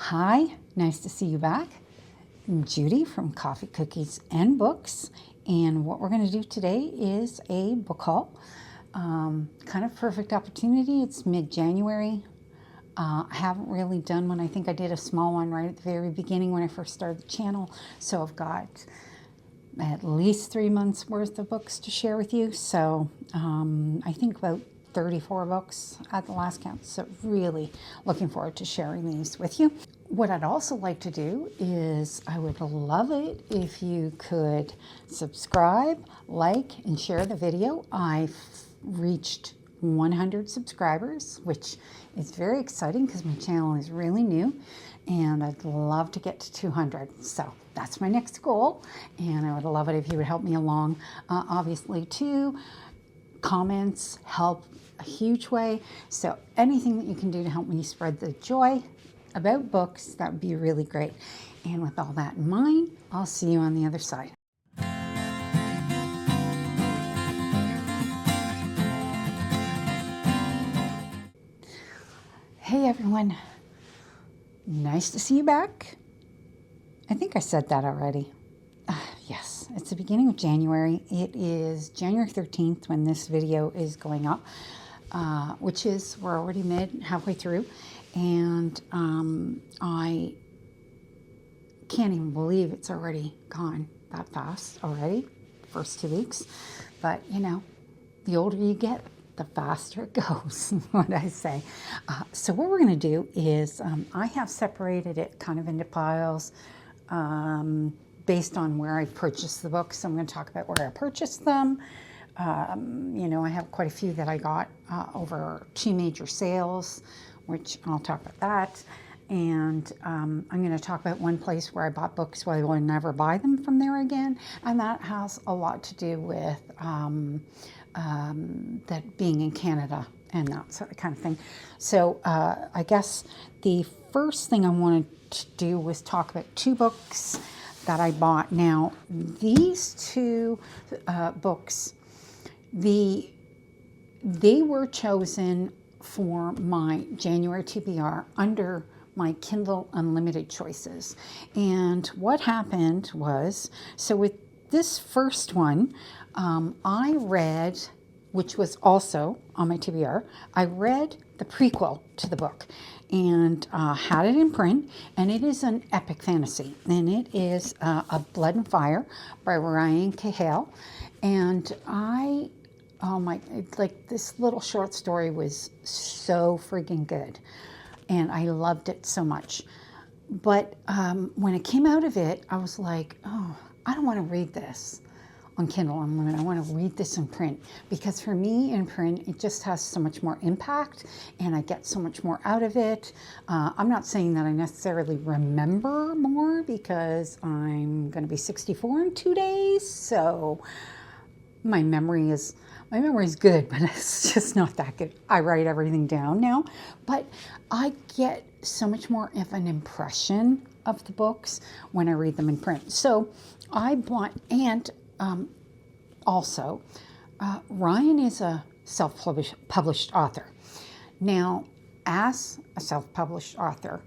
Hi, nice to see you back. I'm Judy from Coffee, Cookies, and Books. And what we're going to do today is a book haul. Kind of perfect opportunity. It's mid-January. I haven't really done one. I think I did a small one right at the very beginning when I first started the channel. So I've got at least 3 months worth of books to share with you. So I think about 34 books at the last count. So really looking forward to sharing these with you. What I'd also like to do is I would love it if you could subscribe, like, and share the video. I've reached 100 subscribers, which is very exciting because my channel is really new and I'd love to get to 200. So that's my next goal and I would love it if you would help me along. Obviously too, comments help a huge way. So anything that you can do to help me spread the joy about books, that would be really great. And with all that in mind, I'll see you on the other side. Hey everyone, nice to see you back. I think I said that already. Yes, it's the beginning of January. It is January 13th when this video is going up, which is, we're already halfway through. And I can't even believe it's already gone that fast already, first 2 weeks. But, you know, the older you get, the faster it goes, what I say. So what we're going to do is I have separated it kind of into piles based on where I purchased the books. So I'm going to talk about where I purchased them. You know, I have quite a few that I got over 2 major sales, which I'll talk about that. And I'm going to talk about one place where I bought books where I will never buy them from there again. And that has a lot to do with that being in Canada and that sort of kind of thing. So I guess the first thing I wanted to do was talk about 2 books that I bought. Now, these 2 books, they were chosen for my January TBR under my Kindle Unlimited choices. And what happened was, so with this first one, I read, which was also on my TBR, I read the prequel to the book and had it in print, and it is an epic fantasy, and it is A Blood and Fire by Ryan Cahill. And oh my, like this little short story was so freaking good. And I loved it so much. But when it came out of it, I was like, oh, I don't want to read this on Kindle Unlimited. I want to read this in print. Because for me, in print, it just has so much more impact and I get so much more out of it. I'm not saying that I necessarily remember more because I'm going to be 64 in 2 days. So my memory is good, but it's just not that good. I write everything down now, but I get so much more of an impression of the books when I read them in print. So I bought, and also, Ryan is a self-published author. Now, as a self-published author,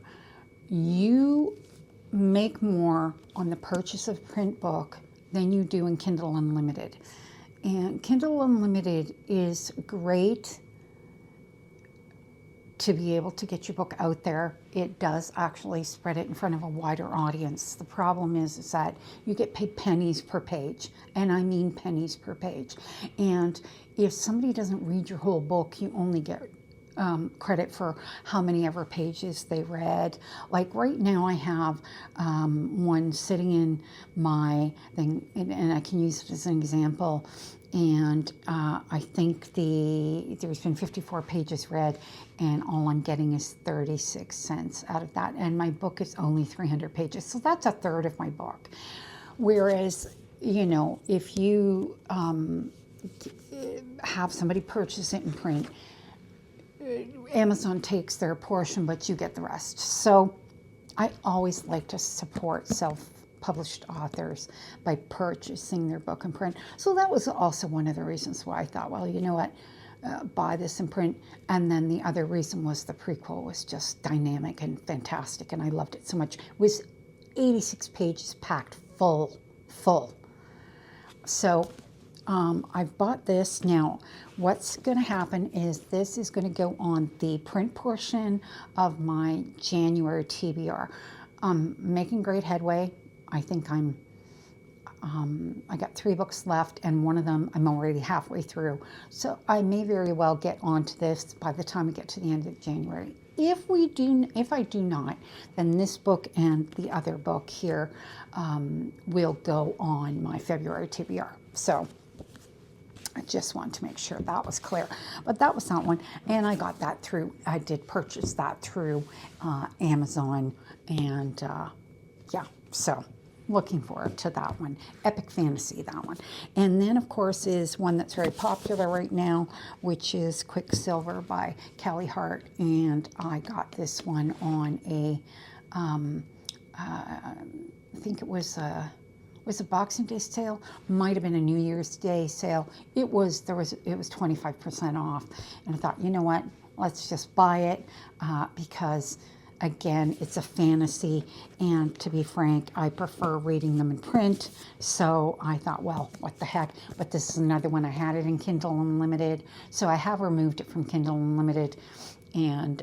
you make more on the purchase of a print book than you do in Kindle Unlimited. And Kindle Unlimited is great to be able to get your book out there. It does actually spread it in front of a wider audience. The problem is that you get paid pennies per page, and I mean pennies per page. And if somebody doesn't read your whole book, you only get credit for how many ever pages they read. Like right now I have one sitting in my thing, and I can use it as an example. And I think there's been 54 pages read, and all I'm getting is 36 cents out of that. And my book is only 300 pages, so that's a third of my book. Whereas, you know, if you have somebody purchase it in print, Amazon takes their portion, but you get the rest. So I always like to support self-published authors by purchasing their book in print. So that was also one of the reasons why I thought, well, you know what, buy this in print. And then the other reason was the prequel was just dynamic and fantastic, and I loved it so much. It was 86 pages packed full. So I've bought this. Now, what's going to happen is this is going to go on the print portion of my January TBR. Making great headway. I think I got 3 books left, and one of them I'm already halfway through. So I may very well get onto this by the time we get to the end of January. If I do not, then this book and the other book here will go on my February TBR. So I just wanted to make sure that was clear. But that was that one. And I got that through, I did purchase that through Amazon. And yeah, so looking forward to that one. Epic fantasy, that one. And then, of course, is one that's very popular right now, which is Quicksilver by Kelly Hart. And I got this one on a, I think it was a Boxing Day sale, might have been a New Year's Day sale. It was 25% off, and I thought, you know what, let's just buy it because again, it's a fantasy, and to be frank, I prefer reading them in print. So I thought, well, what the heck? But this is another one. I had it in Kindle Unlimited, so I have removed it from Kindle Unlimited and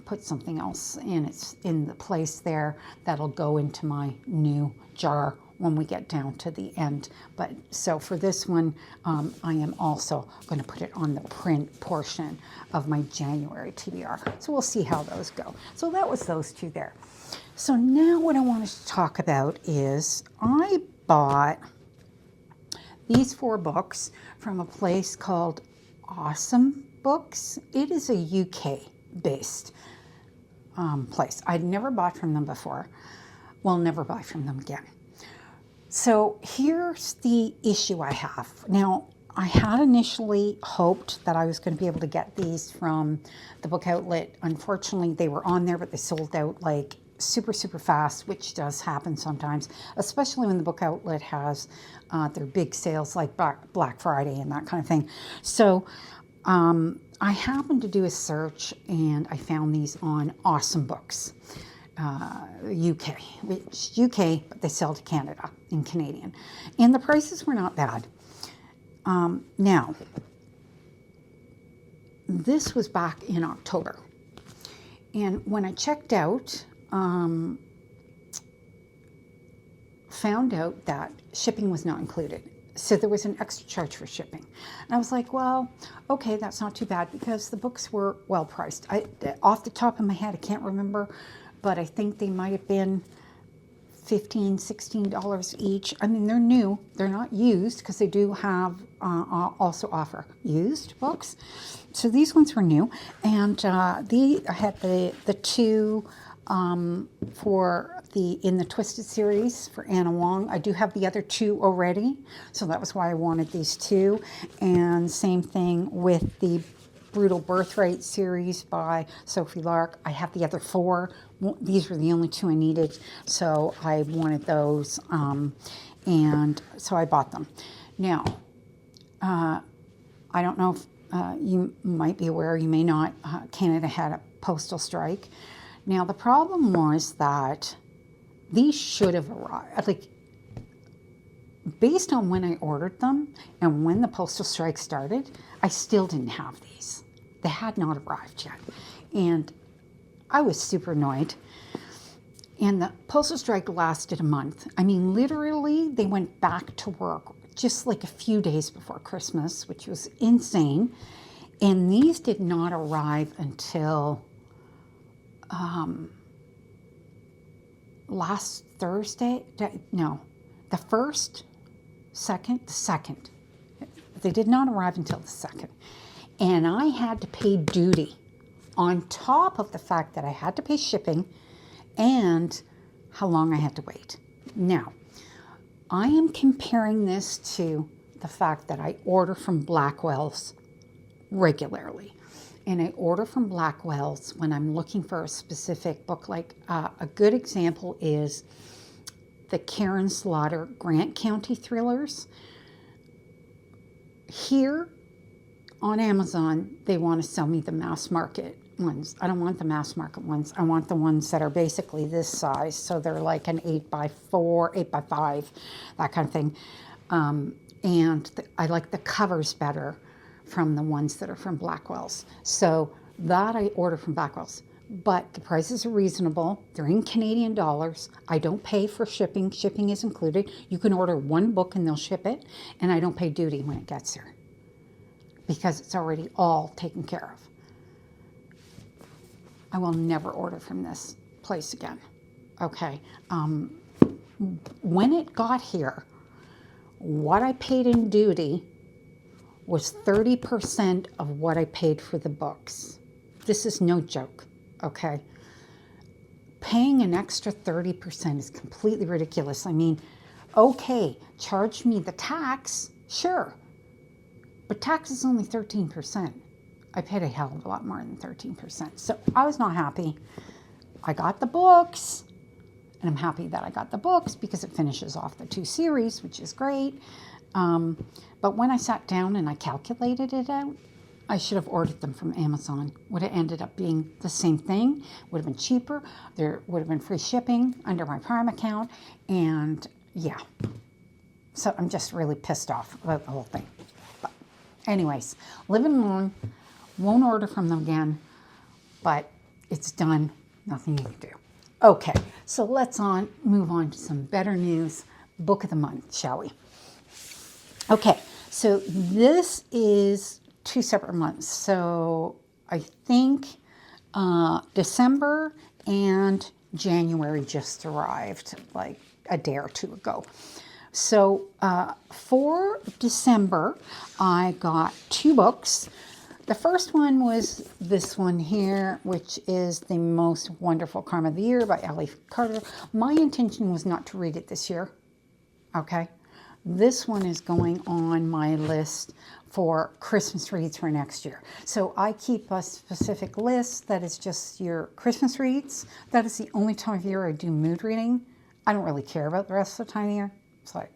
put something else in the place there that'll go into my new jar when we get down to the end. But so for this one, I am also going to put it on the print portion of my January TBR. So we'll see how those go. So that was those two there. So now what I wanted to talk about is I bought these 4 books from a place called Awesome Books. It is a UK-based place. I'd never bought from them before. Will never buy from them again. So here's the issue I have. Now, I had initially hoped that I was going to be able to get these from the book outlet. Unfortunately, they were on there, but they sold out like super fast, which does happen sometimes, especially when the book outlet has their big sales like Black Friday and that kind of thing. So I happened to do a search, and I found these on Awesome Books. UK, but they sell to Canada in Canadian. And the prices were not bad. Now, this was back in October. And when I checked out, found out that shipping was not included. So there was an extra charge for shipping. And I was like, well, okay, that's not too bad, because the books were well priced. Off the top of my head, I can't remember, but I think they might have been $15, $16 each. I mean, they're new. They're not used, because they do have also offer used books. So these ones were new. And I had the 2 in the Twisted series for Anna Wong. I do have the other 2 already, so that was why I wanted these 2. And same thing with the Brutal Birthright series by Sophie Lark. I have the other 4. These were the only 2 I needed, so I wanted those, and so I bought them. Now, I don't know if you might be aware, you may not, Canada had a postal strike. Now, the problem was that these should have arrived, like, based on when I ordered them and when the postal strike started, I still didn't have these. They had not arrived yet. And I was super annoyed. And the postal strike lasted a month. I mean, literally, they went back to work just like a few days before Christmas, which was insane. And these did not arrive until last Thursday. No, the 1st, 2nd, the 2nd. They did not arrive until the 2nd. And I had to pay duty on top of the fact that I had to pay shipping and how long I had to wait. Now, I am comparing this to the fact that I order from Blackwell's regularly. And I order from Blackwell's when I'm looking for a specific book. Like a good example is the Karen Slaughter Grant County thrillers. Here, on Amazon, they want to sell me the mass market ones. I don't want the mass market ones. I want the ones that are basically this size. So they're like an 8x4, 8x5, that kind of thing. I like the covers better from the ones that are from Blackwell's. So that I order from Blackwell's. But the prices are reasonable. They're in Canadian dollars. I don't pay for shipping. Shipping is included. You can order one book and they'll ship it. And I don't pay duty when it gets here, because it's already all taken care of. I will never order from this place again. Okay. When it got here, what I paid in duty was 30% of what I paid for the books. This is no joke, okay? Paying an extra 30% is completely ridiculous. I mean, okay, charge me the tax, sure. But tax is only 13%. I paid a hell of a lot more than 13%. So I was not happy. I got the books, and I'm happy that I got the books because it finishes off the 2 series, which is great. But when I sat down and I calculated it out, I should have ordered them from Amazon. Would have ended up being the same thing. Would have been cheaper. There would have been free shipping under my Prime account. And yeah. So I'm just really pissed off about the whole thing. But anyways, live and learn. Won't order from them again. But it's done. Nothing you can do. Okay, so let's move on to some better news. Book of the month, shall we? Okay, so this is 2 separate months. So I think December and January just arrived like a day or 2 ago. So for December, I got 2 books. The first one was this one here, which is The Most Wonderful Crime of the Year by Ellie Carter. My intention was not to read it this year, okay? This one is going on my list for Christmas reads for next year. So I keep a specific list that is just your Christmas reads. That is the only time of year I do mood reading. I don't really care about the rest of the time of year. It's like,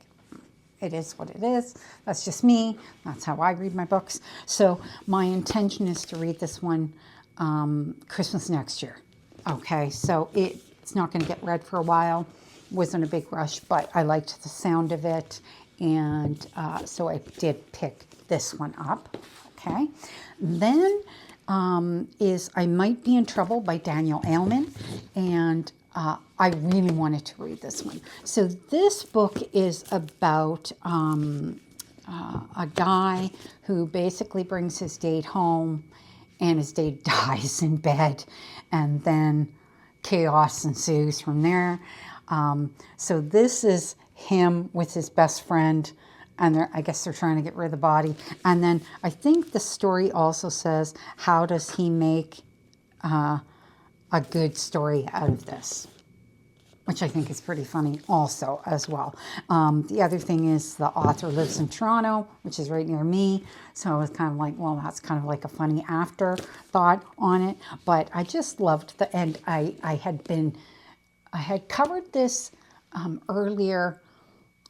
it is what it is. That's just me. That's how I read my books. So my intention is to read this one Christmas next year. Okay, so it's not going to get read for a while. Wasn't a big rush, but I liked the sound of it. And so I did pick this one up. Okay. Then is I Might Be in Trouble by Daniel Ellman. And I really wanted to read this one. So this book is about a guy who basically brings his date home and his date dies in bed, and then chaos ensues from there. So this is him with his best friend, and I guess they're trying to get rid of the body. And then I think the story also says, how does he make a good story out of this, which I think is pretty funny also as well. The other thing is the author lives in Toronto, which is right near me. So I was kind of like, well, that's kind of like a funny afterthought on it. But I just loved the end. I had covered this earlier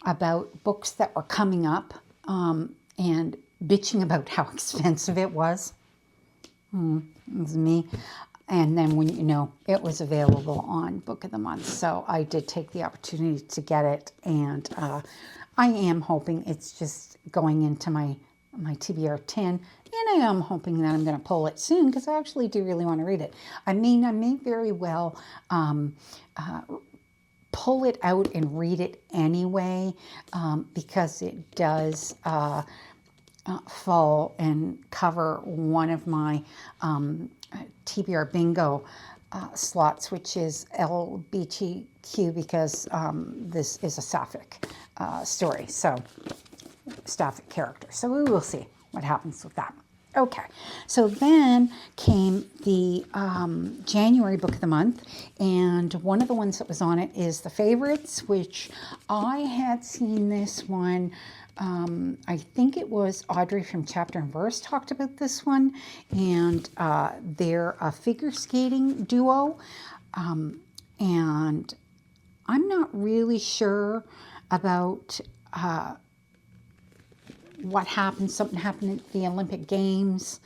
about books that were coming up and bitching about how expensive it was. It was me. And then when, it was available on Book of the Month. So I did take the opportunity to get it. And I am hoping it's just going into my TBR 10. And I am hoping that I'm going to pull it soon because I actually do really want to read it. I mean, I may very well pull it out and read it anyway because it does fall and cover one of my TBR bingo slots, which is LBTQ, because this is a sapphic story, so sapphic character. So we will see what happens with that. Okay, so then came the January Book of the Month, and one of the ones that was on it is The Favorites, which I had seen this one. I think it was Audrey from Chapter and Verse talked about this one, and they're a figure skating duo, and I'm not really sure about what happened. Something happened at the Olympic Games.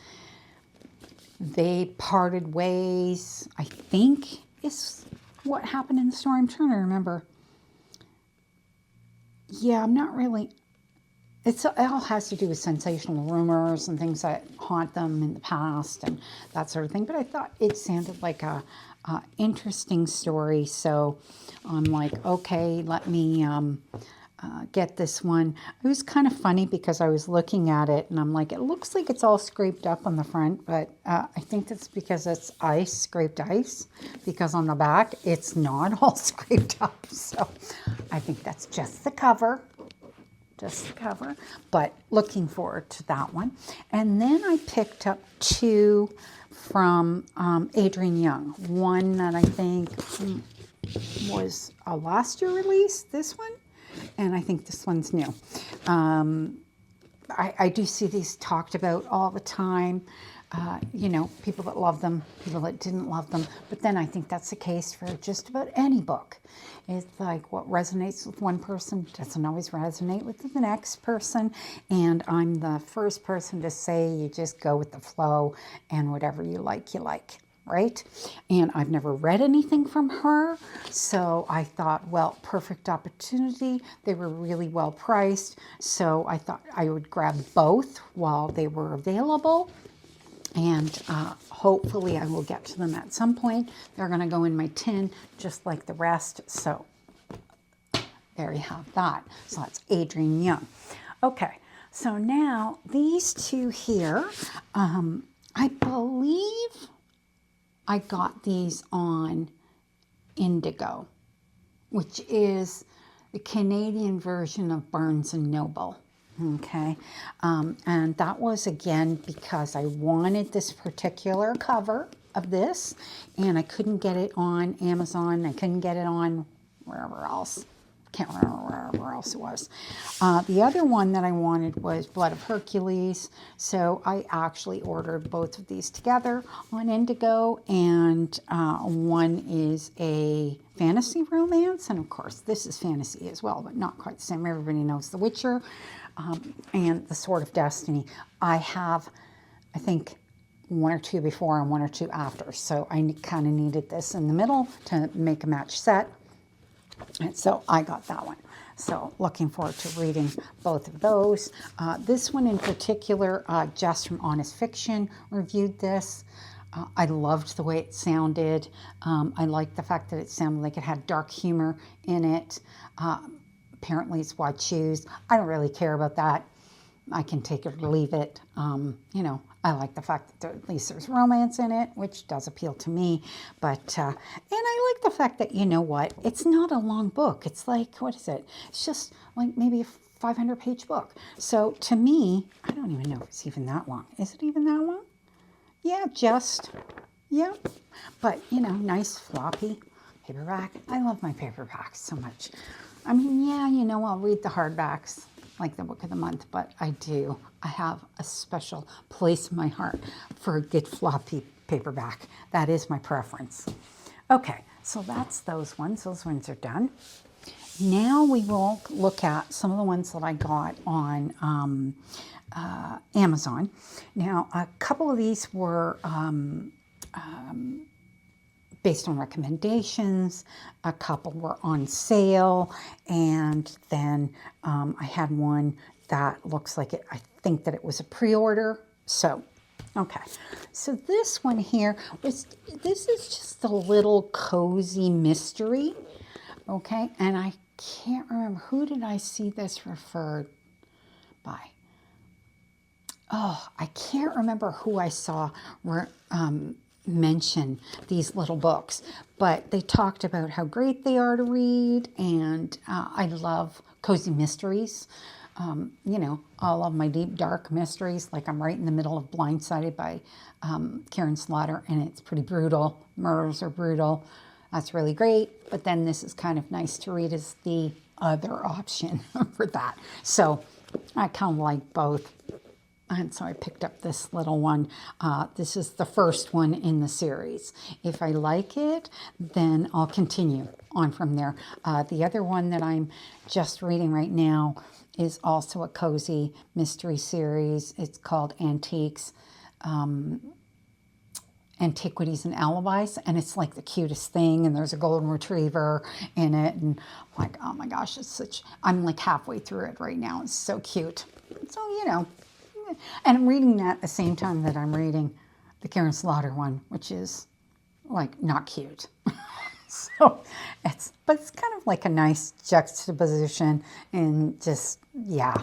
They parted ways, I think is what happened in the story. I'm trying to remember. Yeah, I'm not really. It all has to do with sensational rumors and things that haunt them in the past and that sort of thing. But I thought it sounded like a interesting story. So I'm like, okay, let me get this one. It was kind of funny because I was looking at it and I'm like, it looks like it's all scraped up on the front, but I think that's because it's scraped ice, because on the back it's not all scraped up. So I think that's just the cover. But looking forward to that one. And then I picked up two from Adrian Young. One that I think was a last year release, this one, and I think this one's new. I do see these talked about all the time. You know, people that love them, people that didn't love them. But then I think that's the case for just about any book. It's like what resonates with one person doesn't always resonate with the next person. And I'm the first person to say you just go with the flow, and whatever you like, right? And I've never read anything from her. So I thought, well, perfect opportunity. They were really well priced. So I thought I would grab both while they were available. And hopefully I will get to them at some point. They're going to go in my tin just like the rest. So there you have that. So that's Adrian Young. Okay, so now these two here, I believe I got these on Indigo, which is the Canadian version of Barnes & Noble. Okay, and that was again because I wanted this particular cover of this, and I couldn't get it on Amazon. I couldn't get it on wherever else. Can't remember wherever else it was. The other one that I wanted was Blood of Hercules, so I actually ordered both of these together on Indigo, and one is a fantasy romance, and of course this is fantasy as well, but not quite the same. Everybody knows The Witcher. And The Sword of Destiny. I have, I think, one or two before and one or two after. So I kind of needed this in the middle to make a match set. And so I got that one. So looking forward to reading both of those. This one in particular, Jess from Honest Fiction reviewed this. I loved the way it sounded. I liked the fact that it sounded like it had dark humor in it. Apparently it's what I choose. I don't really care about that. I can take it or leave it. You know, I like the fact that at least there's romance in it, which does appeal to me. But, and I like the fact that, you know what, it's not a long book. It's like, what is it? It's just like maybe a 500-page book. So to me, I don't even know if it's even that long. Is it even that long? Yeah, yeah. But, you know, nice floppy paperback. I love my paperbacks so much. I mean, yeah, you know, I'll read the hardbacks, like the book of the month, but I have a special place in my heart for a good floppy paperback. That is my preference. Okay, so that's those ones. Those ones are done. Now we will look at some of the ones that I got on Amazon. Now, a couple of these were based on recommendations. A couple were on sale, and then I had one that looks like it. I think that it was a pre-order. So, okay. So this one here this is just a little cozy mystery. Okay, and I can't remember, who did I see this referred by? Oh, I can't remember who I saw mention these little books, but they talked about how great they are to read, and I love cozy mysteries. You know, I love my deep, dark mysteries, like I'm right in the middle of Blindsided by Karen Slaughter, and it's pretty brutal. Murders are brutal. That's really great, but then this is kind of nice to read as the other option for that. So I kind of like both. And so I picked up this little one. This is the first one in the series. If I like it, then I'll continue on from there. The other one that I'm just reading right now is also a cozy mystery series. It's called Antiquities and Alibis, and it's like the cutest thing, and there's a golden retriever in it, and I'm like, oh my gosh, I'm like halfway through it right now. It's so cute. So, you know, and I'm reading that at the same time that I'm reading the Karen Slaughter one, which is like not cute. So but it's kind of like a nice juxtaposition and just, yeah,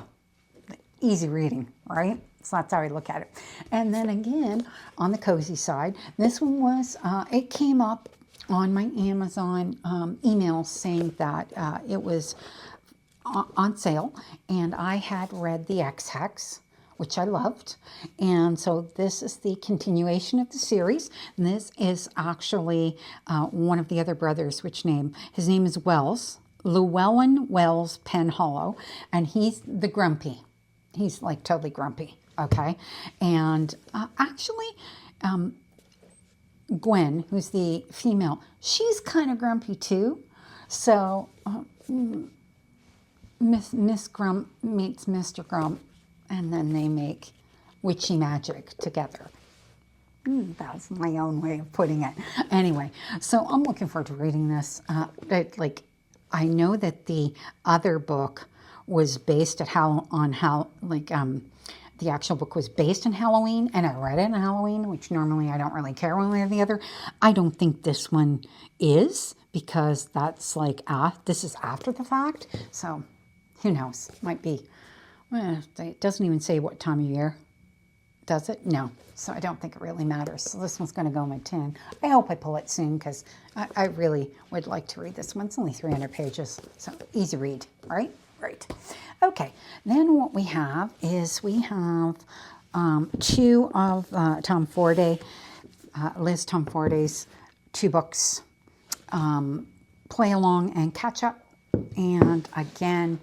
easy reading, right? So that's how I look at it. And then again, on the cozy side, this one was, it came up on my Amazon email saying that it was on sale, and I had read The Ex-Hex, which I loved. And so this is the continuation of the series. And this is actually one of the other brothers, his name is Wells, Llewellyn Wells Penhallow, and he's the grumpy. He's like totally grumpy, okay? And actually, Gwen, who's the female, she's kind of grumpy too. So Miss Grump meets Mr. Grump, and then they make witchy magic together. That's my own way of putting it. Anyway, so I'm looking forward to reading this. I know that the other book was based the actual book was based in Halloween, and I read it in Halloween, which normally I don't really care one way or the other. I don't think this one is, because that's like, this is after the fact. So who knows? Might be. It doesn't even say what time of year, does it? No. So I don't think it really matters. So this one's going to go in my tin. I hope I pull it soon, because I really would like to read this one. It's only 300 pages, so easy read, right? Right. Okay. Then what we have is two of Tom Forday, Liz Tom Forday's 2 books, Play Along and Catch Up. And again,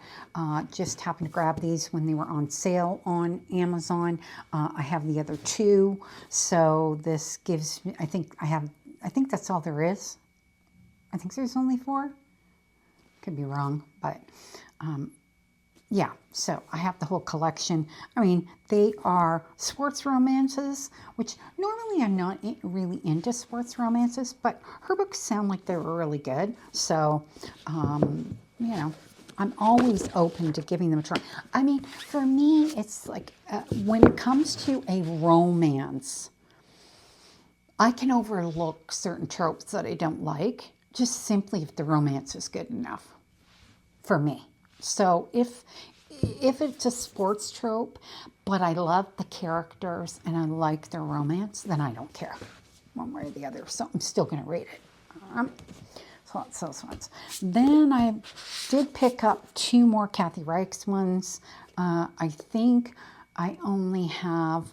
just happened to grab these when they were on sale on Amazon. I have the other 2, so this gives me, I think that's all there is. I think there's only 4. Could be wrong, but yeah, so I have the whole collection. I mean, they are sports romances, which normally I'm not really into sports romances, but her books sound like they were really good. So, you know, I'm always open to giving them a try. I mean, for me, it's like when it comes to a romance, I can overlook certain tropes that I don't like, just simply if the romance is good enough for me. So if it's a sports trope, but I love the characters and I like their romance, then I don't care one way or the other. So I'm still going to read it. So. Then I did pick up 2 more Kathy Reichs ones. I think I only had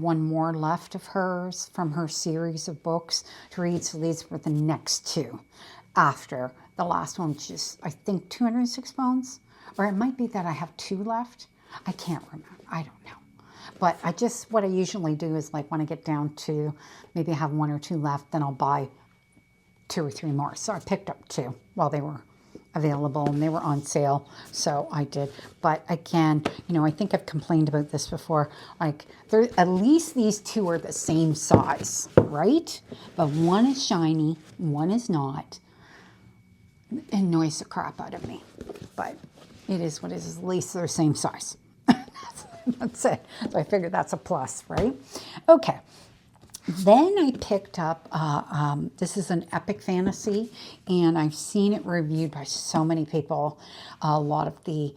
one more left of hers from her series of books to read. So these were the next 2 after the last one, which is, I think, 206 pounds. Or it might be that I have 2 left. I can't remember. I don't know. But what I usually do is, like, when I get down to maybe I have 1 or 2 left, then I'll buy 2 or 3 more. So I picked up 2 while they were available and they were on sale. So I did. But again, you know, I think I've complained about this before. Like, at least these 2 are the same size, right? But one is shiny, one is not. It annoys the crap out of me. But it is what it is. At least they're the same size. That's it. So I figured that's a plus, right? Okay. Then I picked up, this is an epic fantasy, and I've seen it reviewed by so many people. A lot of the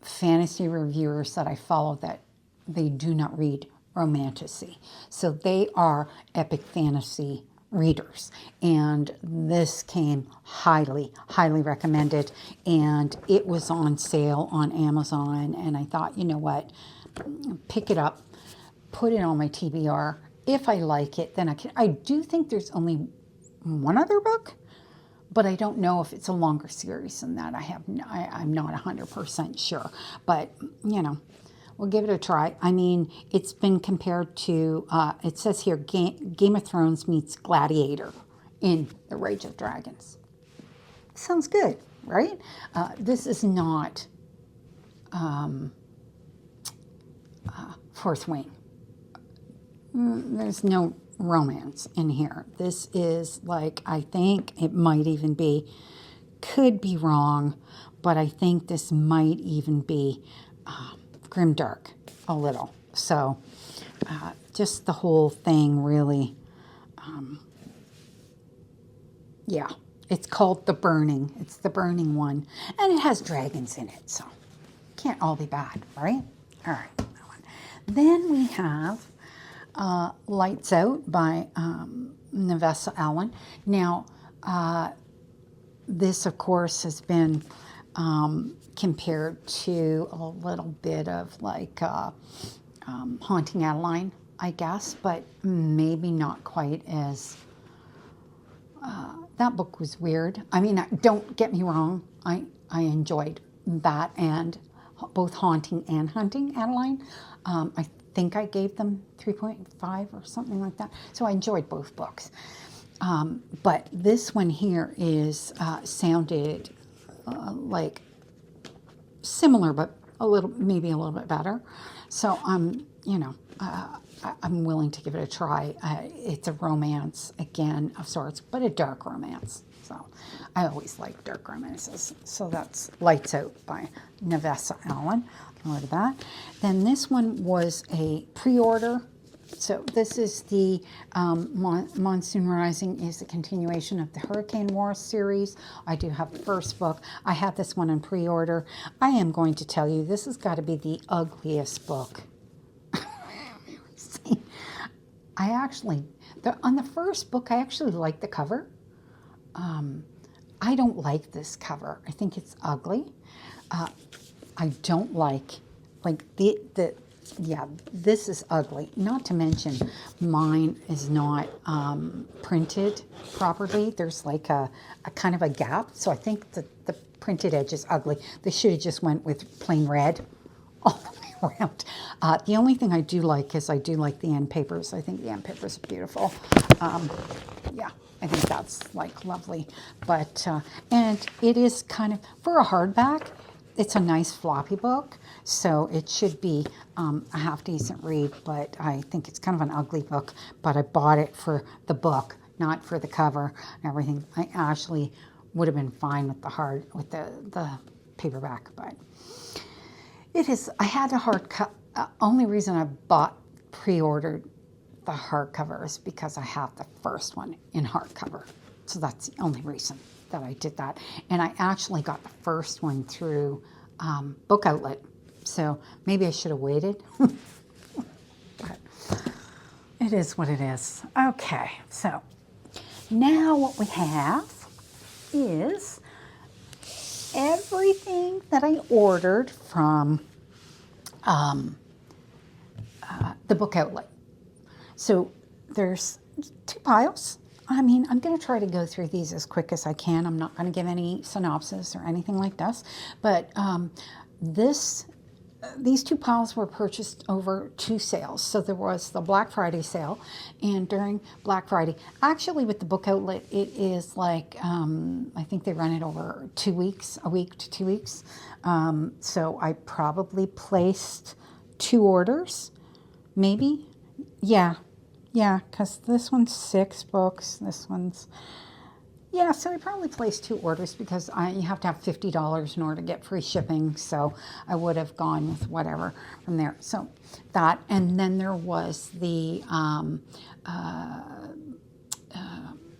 fantasy reviewers that I follow, that they do not read romantasy. So they are epic fantasy readers. And this came highly, highly recommended. And it was on sale on Amazon. And I thought, you know what, pick it up, put it on my TBR. If I like it, then I can. I do think there's only one other book, but I don't know if it's a longer series than that. I'm not 100% sure. But, you know, we'll give it a try. I mean, it's been compared to, it says here, Game of Thrones meets Gladiator. in the Rage of Dragons. Sounds good, right? This is not Fourth Wing. There's no romance in here. This is like, I think it might even be, could be wrong, but I think this might even be grimdark a little. So just the whole thing really, yeah, it's called The Burning. It's the Burning one, and it has dragons in it, so can't all be bad, right? All right. Then we have Lights Out by Nevessa Allen. Now, this, of course, has been compared to a little bit of like Haunting Adeline, I guess, but maybe not quite as... that book was weird. I mean, don't get me wrong. I enjoyed that, and both Haunting and Hunting Adeline. I think I gave them 3.5 or something like that. So I enjoyed both books. But this one here is sounded like similar, but maybe a little bit better. So you know, I'm willing to give it a try. It's a romance again of sorts, but a dark romance. So I always like dark romances. So that's Lights Out by Nevessa Allen. Look at that. Then this one was a pre-order. So this is the Monsoon Rising is a continuation of the Hurricane War series. I do have the first book. I have this one in pre-order. I am going to tell you, this has got to be the ugliest book. I actually, on the first book, I actually like the cover. I don't like this cover. I think it's ugly. I don't like yeah, this is ugly. Not to mention, mine is not printed properly. There's like a kind of a gap. So I think that the printed edge is ugly. They should have just went with plain red all the way around. The only thing I do like is I do like the end papers. I think the end papers are beautiful. Yeah, I think that's like lovely. But, and it is kind of, for a hardback, it's a nice floppy book, so it should be a half decent read, but I think it's kind of an ugly book, but I bought it for the book, not for the cover and everything. I actually would have been fine with the paperback, but it is, I had a hardcover. Only reason I pre-ordered the hardcover is because I have the first one in hardcover, so that's the only reason that I did that. And I actually got the first one through Book Outlet, so maybe I should have waited. But it is what it is. Okay, so now what we have is everything that I ordered from the Book Outlet. So there's 2 piles. I mean, I'm going to try to go through these as quick as I can. I'm not going to give any synopsis or anything like this. But these 2 piles were purchased over 2 sales. So there was the Black Friday sale, and during Black Friday, actually with the Book Outlet, it is like, I think they run it over 2 weeks, a week to 2 weeks. So I probably placed 2 orders, maybe. Yeah, because this one's 6 books. This one's, yeah, so I probably placed 2 orders because you have to have $50 in order to get free shipping. So I would have gone with whatever from there. So that, and then there was the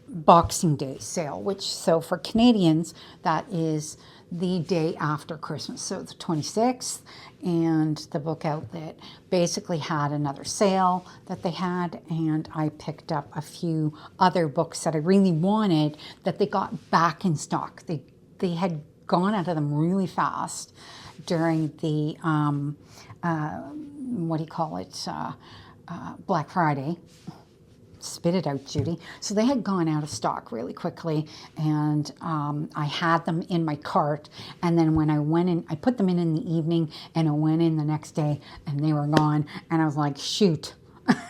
Boxing Day sale, which, so for Canadians, that is the day after Christmas, so the 26th, and the Book Outlet basically had another sale that they had, and I picked up a few other books that I really wanted that they got back in stock. They had gone out of them really fast during the, what do you call it, Black Friday. Spit it out, Judy. So they had gone out of stock really quickly, and I had them in my cart, and then when I went in, I put them in the evening, and I went in the next day, and they were gone, and I was like, shoot,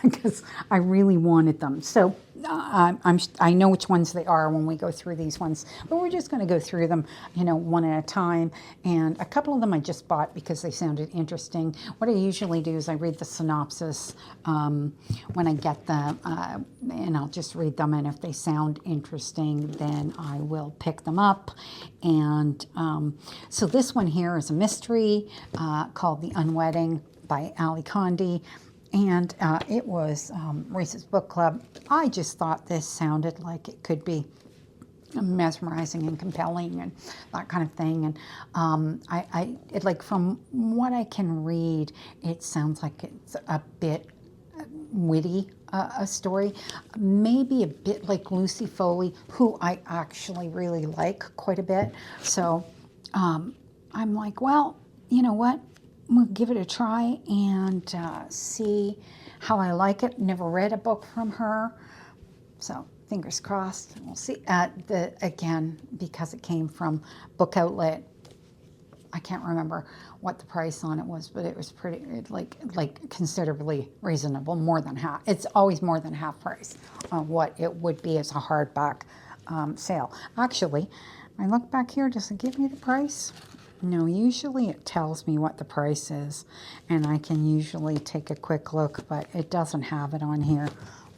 because I really wanted them. So I know which ones they are when we go through these ones, but we're just going to go through them, one at a time. And a couple of them I just bought because they sounded interesting. What I usually do is I read the synopsis when I get them, and I'll just read them. And if they sound interesting, then I will pick them up. And so this one here is a mystery called The Unwedding by Ali Condi. And it was Reese's Book Club. I just thought this sounded like it could be mesmerizing and compelling and that kind of thing. And it, like, from what I can read, it sounds like it's a bit witty, a story, maybe a bit like Lucy Foley, who I actually really like quite a bit. So I'm like, well, you know what? We'll give it a try and see how I like it. Never read a book from her, so fingers crossed. We'll see. Again, because it came from Book Outlet, I can't remember what the price on it was, but it was pretty, like considerably reasonable, more than half. It's always more than half price on what it would be as a hardback sale. Actually, I look back here, does it give me the price? No, usually it tells me what the price is, and I can usually take a quick look, but it doesn't have it on here.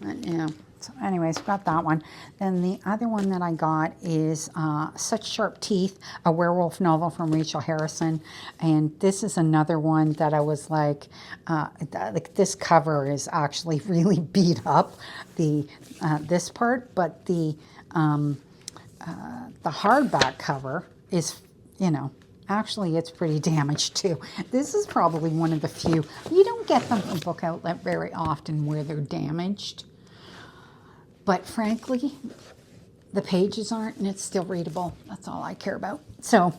But, yeah. So anyways, got that one. Then the other one that I got is Such Sharp Teeth, a werewolf novel from Rachel Harrison. And this is another one that I was like this cover is actually really beat up, this part, but the hardback cover is, actually, it's pretty damaged too. This is probably one of the few. You don't get them from Book Outlet very often where they're damaged. But frankly, the pages aren't, and it's still readable. That's all I care about. So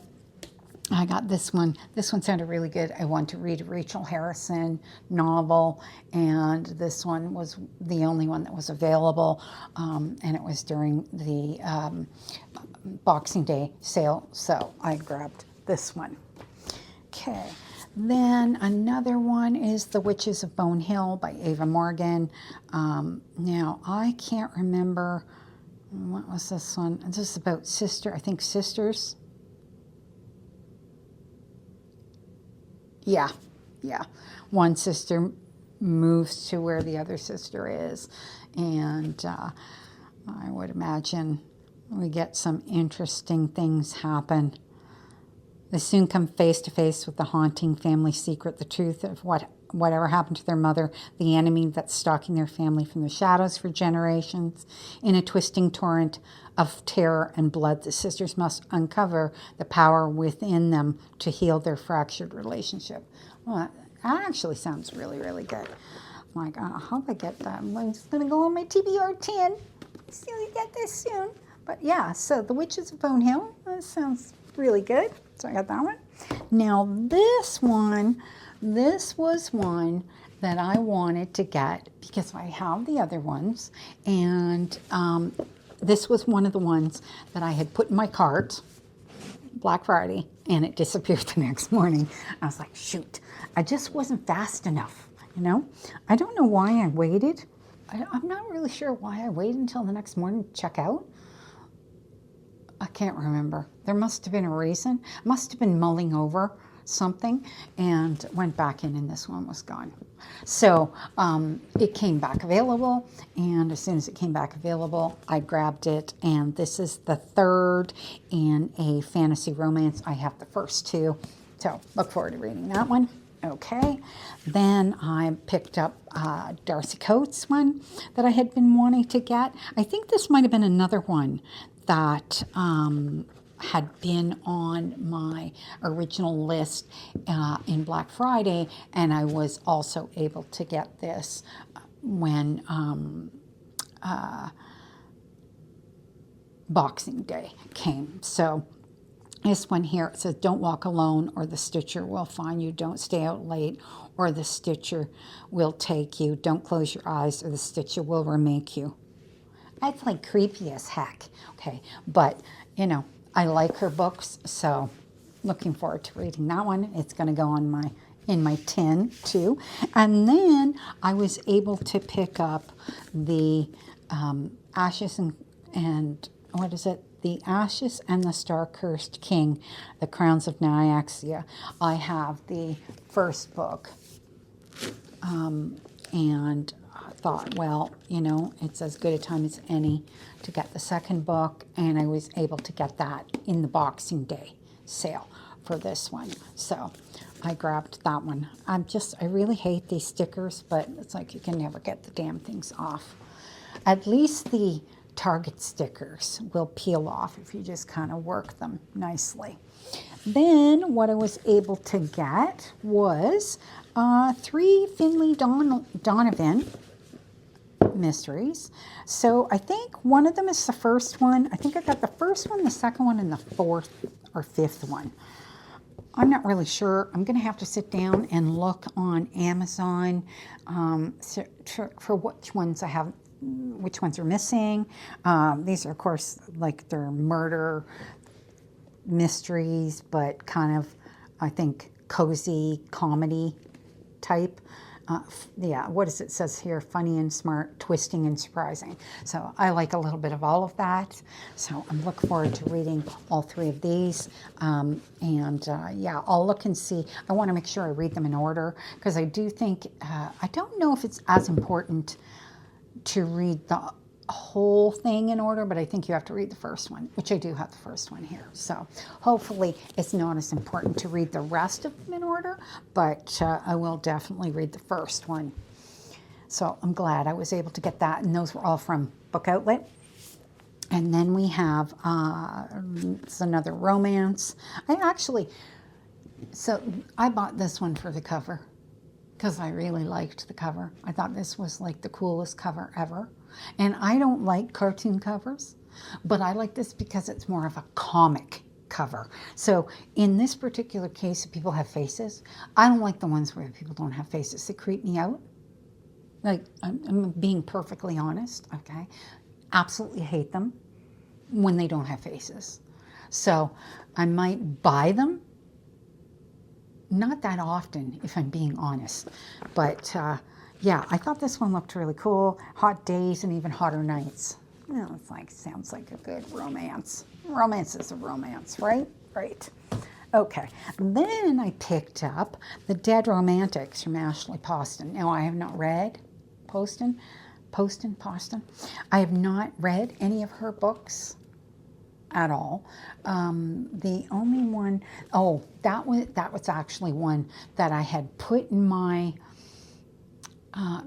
I got this one. This one sounded really good. I wanted to read a Rachel Harrison novel, and this one was the only one that was available, and it was during the Boxing Day sale, so I grabbed this one. Okay, then another one is The Witches of Bone Hill by Ava Morgan. Now, I can't remember, what was this one? This is about sisters. Yeah. One sister moves to where the other sister is, and I would imagine we get some interesting things happen. They soon come face to face with the haunting family secret, the truth of whatever happened to their mother, the enemy that's stalking their family from the shadows for generations. In a twisting torrent of terror and blood, the sisters must uncover the power within them to heal their fractured relationship. Well, that actually sounds really, really good. I'm like, I hope I get that. I'm just going to go on my TBR 10. See if we get this soon. But yeah, so The Witches of Bone Hill, that sounds really good. So I got that one. Now this was one that I wanted to get because I have the other ones, and this was one of the ones that I had put in my cart Black Friday, and it disappeared the next morning. I was like, shoot, I just wasn't fast enough, I don't know why I waited. I'm not really sure why I waited until the next morning to check out. I can't remember. There must have been a reason. Must have been mulling over something, and went back in, and this one was gone. So it came back available, and as soon as it came back available, I grabbed it, and this is the third in a fantasy romance. I have the first two, so look forward to reading that one. Okay, then I picked up Darcy Coates' one that I had been wanting to get. I think this might have been another one that had been on my original list in Black Friday, and I was also able to get this when Boxing Day came. So this one here, it says, don't walk alone or the Stitcher will find you. Don't stay out late or the Stitcher will take you. Don't close your eyes or the Stitcher will remake you. That's like creepy as heck. Okay, but I like her books, so looking forward to reading that one. It's going to go on in my tin too. And then I was able to pick up the Ashes and what is it? The Ashes and the Star-Cursed King, The Crowns of Nyaxia. I have the first book, and I thought, well, you know, it's as good a time as any to get the second book, and I was able to get that in the Boxing Day sale for this one. So I grabbed that one. I really hate these stickers, but it's like you can never get the damn things off. At least the Target stickers will peel off if you just kind of work them nicely. Then what I was able to get was 3 Finley Donovan mysteries. So I think one of them is the first one. I think I got the first one, the second one, and the 4th or 5th one. I'm not really sure. I'm going to have to sit down and look on Amazon for which ones I have, which ones are missing. These are, of course, like they're murder mysteries, but kind of, I think, cozy comedy type. Yeah, what is it says here? Funny and smart, twisting and surprising. So I like a little bit of all of that. So I'm looking forward to reading all 3 of these. Yeah, I'll look and see. I want to make sure I read them in order, because I do think, I don't know if it's as important to read the whole thing in order, but I think you have to read the first one, which I do have the first one here. So hopefully it's not as important to read the rest of them in order, but I will definitely read the first one. So I'm glad I was able to get that, and those were all from Book Outlet. And then we have it's another romance. So I bought this one for the cover because I really liked the cover. I thought this was like the coolest cover ever. And I don't like cartoon covers, but I like this because it's more of a comic cover. So in this particular case, people have faces. I don't like the ones where people don't have faces. They creep me out. Like, I'm being perfectly honest, okay? Absolutely hate them when they don't have faces. So I might buy them. Not that often, if I'm being honest. But yeah, I thought this one looked really cool. Hot days and even hotter nights. You know, it's like, sounds like a good romance. Romance is a romance, right? Right. Okay. Then I picked up The Dead Romantics from Ashley Poston. Now, I have not read Poston. I have not read any of her books at all. The only one, that was actually one that I had put in my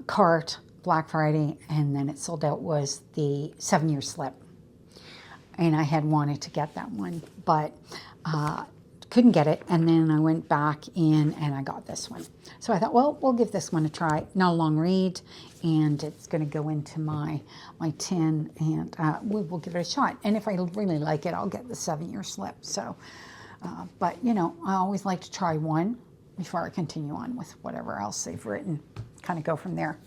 cart Black Friday, and then it sold out, was the 7-Year Slip. And I had wanted to get that one, but couldn't get it. And then I went back in and I got this one. So I thought, well, we'll give this one a try. Not a long read, and it's going to go into my tin, and we'll give it a shot. And if I really like it, I'll get the 7-Year Slip. So, but you know, I always like to try one before I continue on with whatever else they've written. Kind of go from there.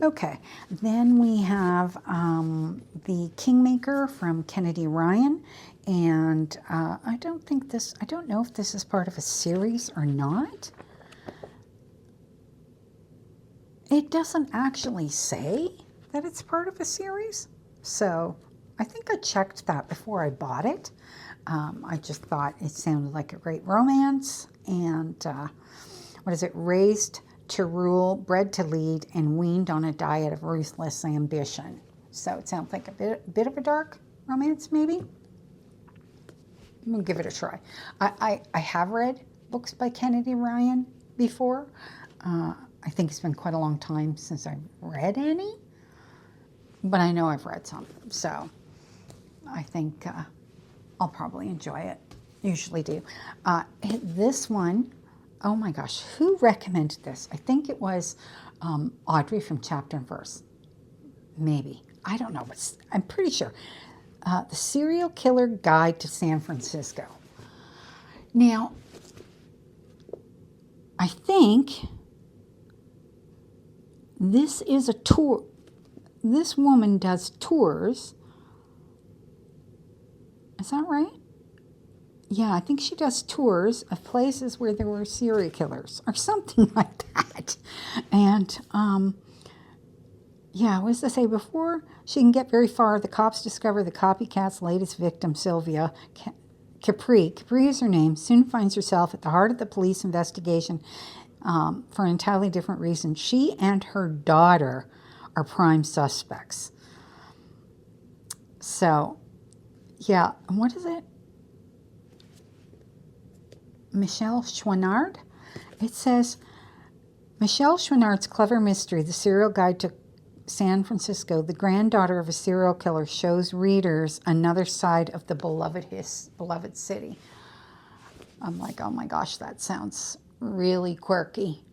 Okay, then we have The Kingmaker from Kennedy Ryan, and I don't know if this is part of a series or not. It doesn't actually say that it's part of a series, so I think I checked that before I bought it. I just thought it sounded like a great romance, and what is it? Raised to rule, bred to lead, and weaned on a diet of ruthless ambition. So it sounds like a bit of a dark romance, maybe. We'll give it a try. I have read books by Kennedy Ryan before. I think it's been quite a long time since I've read any, but I know I've read some. So I think I'll probably enjoy it. Usually do. This one, oh my gosh, who recommended this? I think it was Audrey from Chapter and Verse. Maybe. I don't know, but I'm pretty sure. The Serial Killer Guide to San Francisco. Now, I think this is a tour. This woman does tours. Is that right? Yeah, I think she does tours of places where there were serial killers or something like that. And Yeah, what does it say? Before she can get very far, the cops discover the copycat's latest victim, Sylvia. Capri is her name, soon finds herself at the heart of the police investigation for an entirely different reason. She and her daughter are prime suspects. So, yeah, what is it? Michelle Chouinard? It says, Michelle Chouinard's clever mystery, The Serial Guide to San Francisco, the granddaughter of a serial killer, shows readers another side of the beloved city. I'm like, oh my gosh, that sounds really quirky,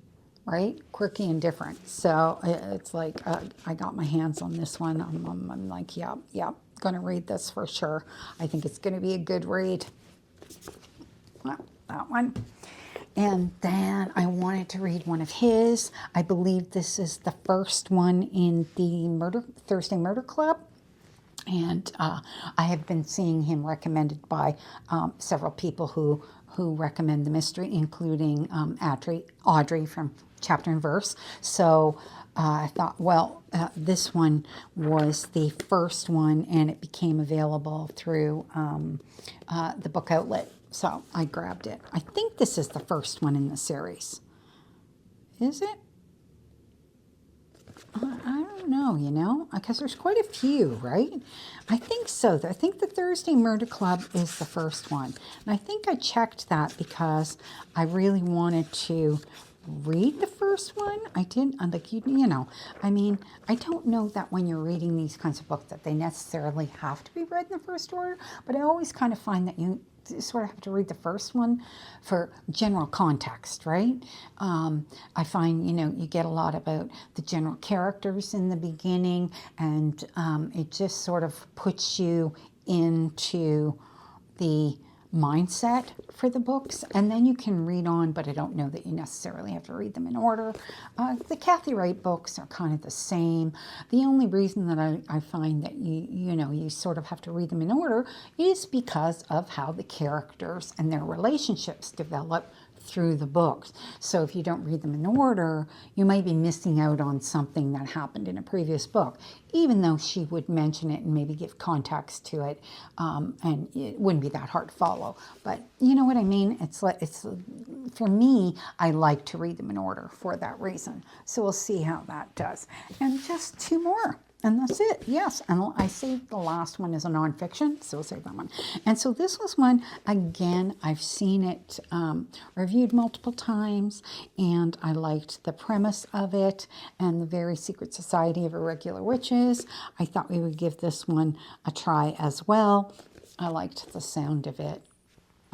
right? Quirky and different. So it's like, I got my hands on this one. I'm like, yeah, going to read this for sure. I think it's going to be a good read. Well, that one. And then I wanted to read one of his. I believe this is the first one in the Thursday Murder Club. And I have been seeing him recommended by several people who recommend the mystery, including Audrey from Chapter and Verse. So I thought, well, this one was the first one, and it became available through the book outlet. So I grabbed it. I think this is the first one in the series. Is it? I don't know, because there's quite a few, right? I think so. I think the Thursday Murder Club is the first one. And I think I checked that because I really wanted to read the first one. I didn't, like, I mean, I don't know that when you're reading these kinds of books that they necessarily have to be read in the first order, but I always kind of find that you sort of have to read the first one for general context, right? I find, you get a lot about the general characters in the beginning, and it just sort of puts you into the mindset for the books, and then you can read on, but I don't know that you necessarily have to read them in order. The Kathy Wright books are kind of the same. The only reason that I find that you sort of have to read them in order is because of how the characters and their relationships develop through the books. So if you don't read them in order, you might be missing out on something that happened in a previous book, even though she would mention it and maybe give context to it, and it wouldn't be that hard to follow. But you know what I mean? It's for me, I like to read them in order for that reason. So we'll see how that does. And just two more. And that's it, yes. And I saved the last one as a nonfiction, so we'll save that one. And so this was one, again, I've seen it reviewed multiple times, and I liked the premise of it and the Very Secret Society of Irregular Witches. I thought we would give this one a try as well. I liked the sound of it.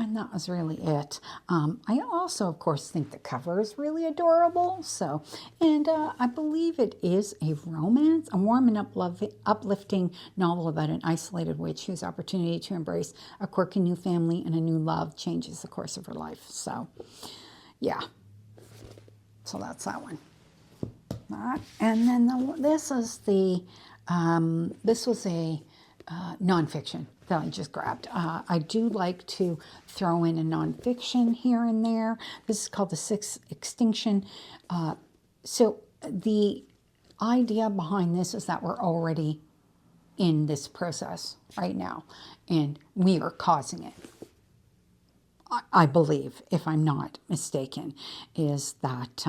And that was really it. I also, of course, think the cover is really adorable. So, and I believe it is a romance, a warm and uplifting novel about an isolated witch whose opportunity to embrace a quirky new family and a new love changes the course of her life. So, yeah. So that's that one. And then this was a nonfiction that I just grabbed. I do like to throw in a nonfiction here and there. This is called The Sixth Extinction. So the idea behind this is that we're already in this process right now, and we are causing it. I believe, if I'm not mistaken, is that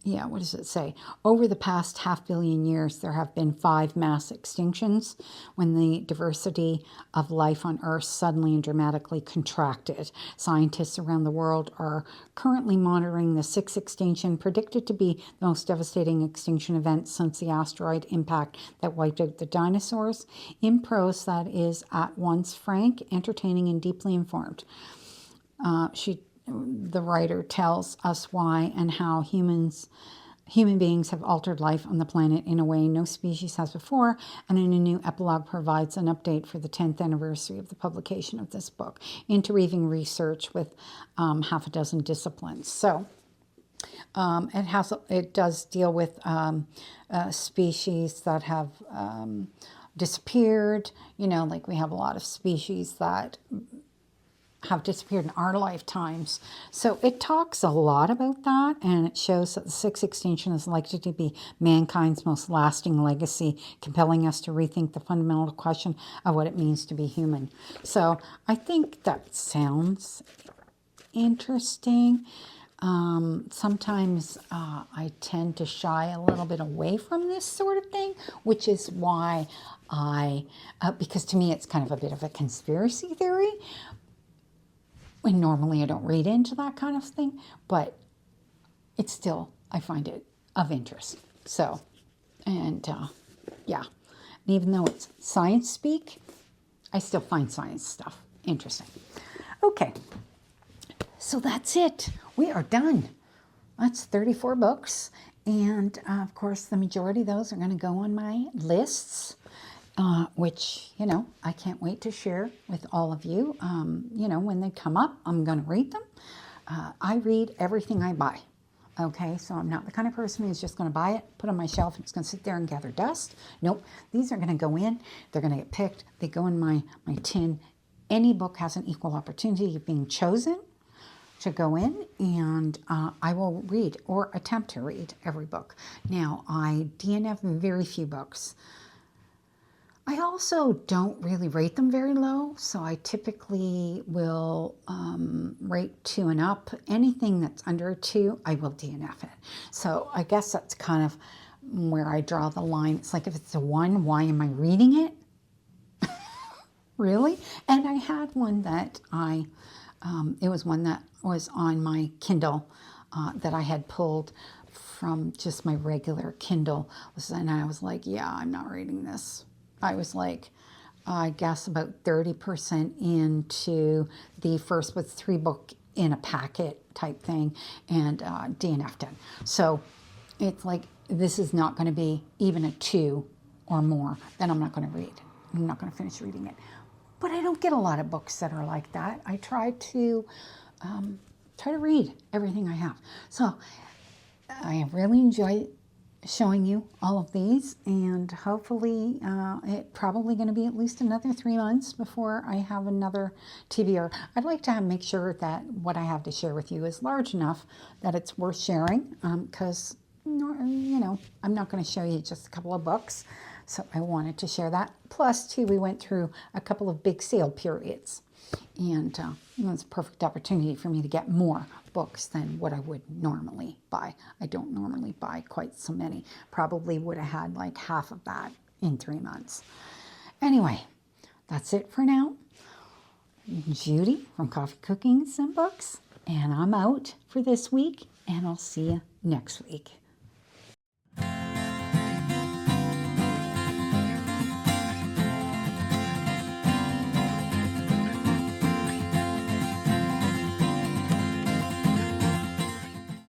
what does it say? Over the past 500 million years, there have been 5 mass extinctions when the diversity of life on Earth suddenly and dramatically contracted. Scientists around the world are currently monitoring the 6th extinction, predicted to be the most devastating extinction event since the asteroid impact that wiped out the dinosaurs. In prose that is at once frank, entertaining, and deeply informed. The writer tells us why and how human beings have altered life on the planet in a way no species has before, and in a new epilogue provides an update for the 10th anniversary of the publication of this book, interweaving research with half a dozen disciplines. So it does deal with species that have disappeared. Like we have a lot of species that have disappeared in our lifetimes. So it talks a lot about that, and it shows that the sixth extinction is likely to be mankind's most lasting legacy, compelling us to rethink the fundamental question of what it means to be human. So I think that sounds interesting. Sometimes I tend to shy a little bit away from this sort of thing, which is why because to me it's kind of a bit of a conspiracy theory. And normally I don't read into that kind of thing, but it's still, I find it of interest. So, and yeah, and even though it's science speak, I still find science stuff interesting. Okay, so that's it. We are done. That's 34 books. And of course, the majority of those are going to go on my lists. Which, you know, I can't wait to share with all of you. You know, when they come up, I'm going to read them. I read everything I buy. Okay, so I'm not the kind of person who's just going to buy it, put it on my shelf, and it's going to sit there and gather dust. Nope, these are going to go in. They're going to get picked. They go in my tin. Any book has an equal opportunity of being chosen to go in, and I will read or attempt to read every book. Now, I DNF very few books. I also don't really rate them very low, so I typically will rate 2 and up. Anything that's under a 2, I will DNF it. So I guess that's kind of where I draw the line. It's like if it's a 1, why am I reading it? Really? And I had one that it was one that was on my Kindle that I had pulled from just my regular Kindle. And I was like, yeah, I'm not reading this. I was like, I guess about 30% into the first with 3 book in a packet type thing, and DNF'd it. So it's like, this is not going to be even a 2 or more, then I'm not going to read. I'm not going to finish reading it. But I don't get a lot of books that are like that. I try to read everything I have. So I have really enjoyed showing you all of these, and hopefully it's probably going to be at least another 3 months before I have another TBR. I'd like to make sure that what I have to share with you is large enough that it's worth sharing, because you know, I'm not going to show you just a couple of books, so I wanted to share that. Plus, too, we went through a couple of big sale periods, and it's a perfect opportunity for me to get more books than what I would normally buy. I don't normally buy quite so many. Probably would have had like half of that in 3 months. Anyway, that's it for now. Judy from Coffee, Cooking, and Books, and I'm out for this week, and I'll see you next week.